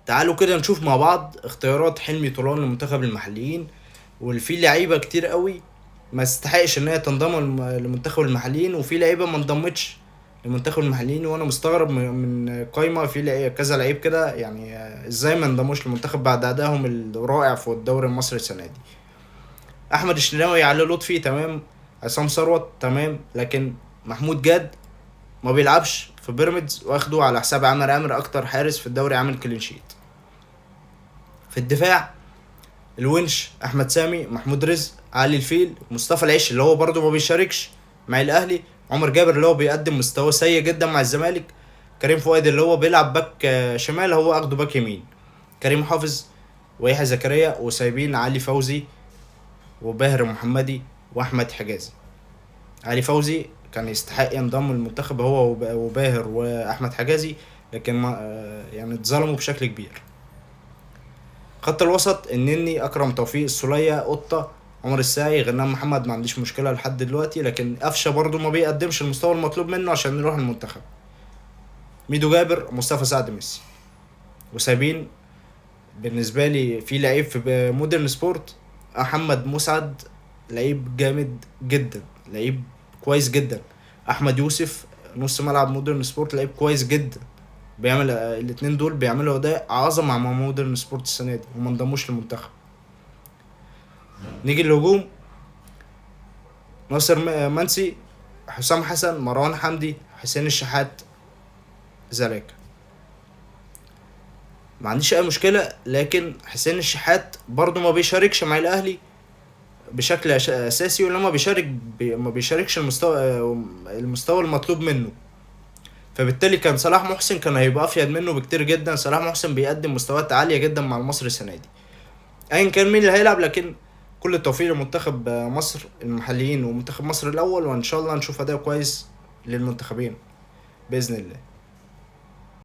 تعالوا كده نشوف مع بعض اختيارات حلمي طولان لمنتخب المحليين، واللي فيه لعيبه كتير قوي ما تستحقش ان هي تنضم لمنتخب المحليين، وفي لعيبه ما انضمتش لمنتخب المحليين. وانا مستغرب من قايمه في كذا لعيب كده، يعني ازاي ما انضموش للمنتخب بعد ادائهم الرائع في الدوري المصري السنه دي. احمد الشناوي، علي لطفي تمام، عصام ثروت تمام، لكن محمود جاد ما بيلعبش في بيراميدز، واخده على حساب عامر اكتر حارس في الدوري عامل كلين شيت. في الدفاع الونش، احمد سامي، محمود رزق، علي الفيل، مصطفى العيش اللي هو برضه ما بيشاركش مع الاهلي، عمر جابر اللي هو بيقدم مستوى سيء جدا مع الزمالك، كريم فؤاد اللي هو بيلعب باك شمال، هو اخده باك يمين، كريم حافظ ويحيى زكريا، وسايبين علي فوزي وباهر محمدي واحمد حجازي. علي فوزي كان يستحق ينضم للمنتخب هو وباهر واحمد حجازي، لكن ما يعني اتظلموا بشكل كبير. خط الوسط النني، اكرم توفيق، السولية، قطة، عمر الساعي، غنام محمد ما عنديش مشكلة لحد دلوقتي، لكن قفشة برضو ما بيقدمش المستوى المطلوب منه عشان يروح المنتخب. ميدو جابر، مصطفى سعد، ميسي. وسايبين بالنسبة لي في لعيب في مودرن سبورت، محمد مسعد، لعيب جامد جدا، لعيب كويس جدا. احمد يوسف، نص ملعب مودرن سبورت، لعيب كويس جدا، بيعمل الاتنين دول بيعملوا اداء عظمه مع مودرن سبورت السنه دي وما انضموش للمنتخب. نيجي للهجوم، ناصر منسي، حسام حسن، مروان حمدي، حسين الشحات، زلاكا. ما عنديش اي مشكله، لكن حسين الشحات برضو ما بيشاركش مع الاهلي بشكل اساسي، ولما بيشارك ما بيشاركش المستوى المطلوب منه. فبالتالي كان صلاح محسن كان هيبقى افيد منه بكتير جدا. صلاح محسن بيقدم مستويات عاليه جدا مع المصري السنه دي، ايا كان مين اللي هيلعب. لكن كل التوفيق لمنتخب مصر المحليين ومنتخب مصر الاول، وان شاء الله نشوف اداء كويس للمنتخبين باذن الله.